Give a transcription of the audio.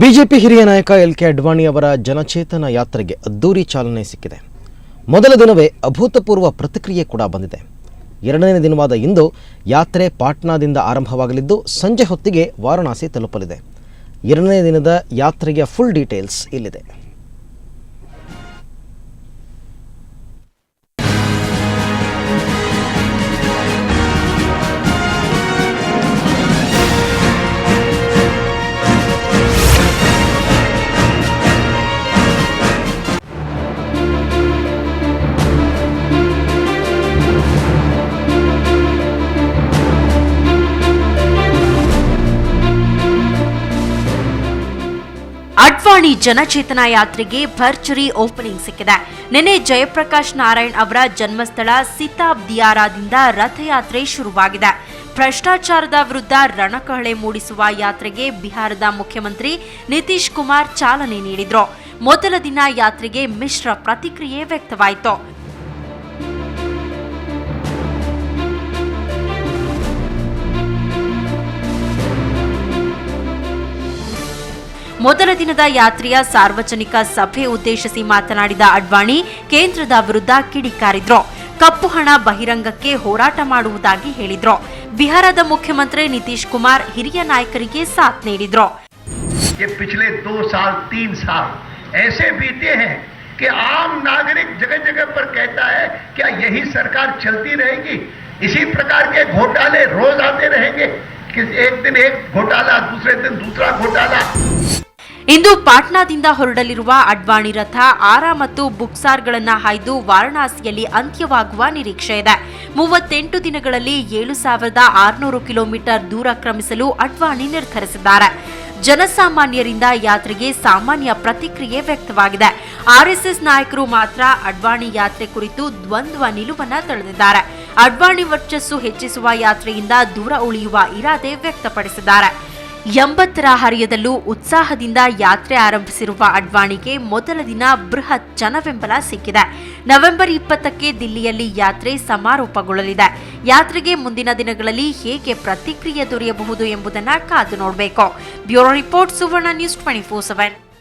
BJP ಹಿರಿಯ ನಾಯಕ ಎಲ್.ಕೆ. ಅಡ್ವಾಣಿ ಅವರ ಜನಚೇತನ ಯಾತ್ರೆಗೆ ಅದ್ದೂರಿ ಚಾಲನೆ ಸಿಕ್ಕಿದೆ. ಮೊದಲ ದಿನವೇ ಅಭೂತಪೂರ್ವ ಪ್ರತಿಕ್ರಿಯೆ ಕೂಡ ಬಂದಿದೆ. ಎರಡನೇ ದಿನವಾದ ಇಂದು ಯಾತ್ರೆ ಪಾಟ್ನಾದಿಂದ ಆರಂಭವಾಗಲಿದ್ದು ಸಂಜೆ ಹೊತ್ತಿಗೆ ವಾರಣಾಸಿ ತಲುಪಲಿದೆ. ಎರಡನೇ ದಿನದ ಯಾತ್ರೆಯ ಫುಲ್ ಡೀಟೇಲ್ಸ್ ಇಲ್ಲಿದೆ. ಅಡ್ವಾಣಿ ಜನಚೇತನ ಯಾತ್ರೆಗೆ ಭರ್ಜರಿ ಓಪನಿಂಗ್ ಸಿಕ್ಕಿದೆ. ನಿನ್ನೆ ಜಯಪ್ರಕಾಶ್ ನಾರಾಯಣ್ ಅವರ ಜನ್ಮಸ್ಥಳ ಸಿತಾಬ್ದಿಯಾರಾದಿಂದ ರಥಯಾತ್ರೆ ಶುರುವಾಗಿದೆ. ಭ್ರಷ್ಟಾಚಾರದ ವಿರುದ್ಧ ರಣಕಹಳೆ ಮೂಡಿಸುವ ಯಾತ್ರೆಗೆ ಬಿಹಾರದ ಮುಖ್ಯಮಂತ್ರಿ ನಿತೀಶ್ ಕುಮಾರ್ ಚಾಲನೆ ನೀಡಿದ್ರು. ಮೊದಲ ದಿನ ಯಾತ್ರೆಗೆ ಮಿಶ್ರ ಪ್ರತಿಕ್ರಿಯೆ ವ್ಯಕ್ತವಾಯಿತು. ಮೊದಲ ದಿನದ ಯಾತ್ರೆಯ ಸಾರ್ವಜನಿಕ ಸಭೆ ಉದ್ದೇಶಿಸಿ ಮಾತನಾಡಿದ ಅಡ್ವಾಣಿ ಕೇಂದ್ರದ ವಿರುದ್ಧ ಕಿಡಿಕಾರಿದ್ರು. ಕಪ್ಪು ಹಣ ಬಹಿರಂಗಕ್ಕೆ ಹೋರಾಟ ಮಾಡುವುದಾಗಿ ಹೇಳಿದ್ರು. ಬಿಹಾರದ ಮುಖ್ಯಮಂತ್ರಿ ನಿತೀಶ್ ಕುಮಾರ್ ಹಿರಿಯ ನಾಯಕರಿಗೆ ಸಾಥ್ ನೀಡಿದ್ರು. पिछले 2 साल 3 साल ऐसे बीते हैं कि आम नागरिक जगह जगह पर कहता है क्या यही सरकार चलती रहेगी? इसी प्रकार के घोटाले रोज आते रहेंगे कि एक दिन एक घोटाला, दूसरे दिन दूसरा घोटाला. ಇಂದು ಪಾಟ್ನಾದಿಂದ ಹೊರಡಲಿರುವ ಅಡ್ವಾಣಿ ರಥ ಆರಾ ಮತ್ತು ಬುಕ್ಸಾರ್ಗಳನ್ನ ಹಾಯ್ದು ವಾರಣಾಸಿಯಲ್ಲಿ ಅಂತ್ಯವಾಗುವ ನಿರೀಕ್ಷೆ ಇದೆ. 38 ದಿನಗಳಲ್ಲಿ 7,600 ಕಿಲೋಮೀಟರ್ ದೂರ ಕ್ರಮಿಸಲು ಅಡ್ವಾಣಿ ನಿರ್ಧರಿಸಿದ್ದಾರೆ. ಜನಸಾಮಾನ್ಯರಿಂದ ಯಾತ್ರೆಗೆ ಸಾಮಾನ್ಯ ಪ್ರತಿಕ್ರಿಯೆ ವ್ಯಕ್ತವಾಗಿದೆ. ಆರ್ಎಸ್ಎಸ್ ನಾಯಕರು ಮಾತ್ರ ಅಡ್ವಾಣಿ ಯಾತ್ರೆ ಕುರಿತು ದ್ವಂದ್ವ ನಿಲುವನ್ನ ತಳೆದಿದ್ದಾರೆ. ಅಡ್ವಾಣಿ ವರ್ಚಸ್ಸು ಹೆಚ್ಚಿಸುವ ಯಾತ್ರೆಯಿಂದ ದೂರ ಉಳಿಯುವ ಇರಾದೆ ವ್ಯಕ್ತಪಡಿಸಿದ್ದಾರೆ. 80ರ ಹರಿಯದಲ್ಲೂ ಉತ್ಸಾಹದಿಂದ ಯಾತ್ರೆ ಆರಂಭಿಸಿರುವ ಅಡ್ವಾಣಿಗೆ ಮೊದಲ ದಿನ ಬೃಹತ್ ಜನಬೆಂಬಲ ಸಿಕ್ಕಿದೆ. ನವೆಂಬರ್ 20ಕ್ಕೆ ದಿಲ್ಲಿಯಲ್ಲಿ ಯಾತ್ರೆ ಸಮಾರೋಪಗೊಳ್ಳಲಿದೆ. ಯಾತ್ರೆಗೆ ಮುಂದಿನ ದಿನಗಳಲ್ಲಿ ಹೇಗೆ ಪ್ರತಿಕ್ರಿಯೆ ದೊರೆಯಬಹುದು ಎಂಬುದನ್ನು ಕಾದು ನೋಡಬೇಕು. ಬ್ಯೂರೋ ರಿಪೋರ್ಟ್, ಸುವರ್ಣ ನ್ಯೂಸ್ 24/7.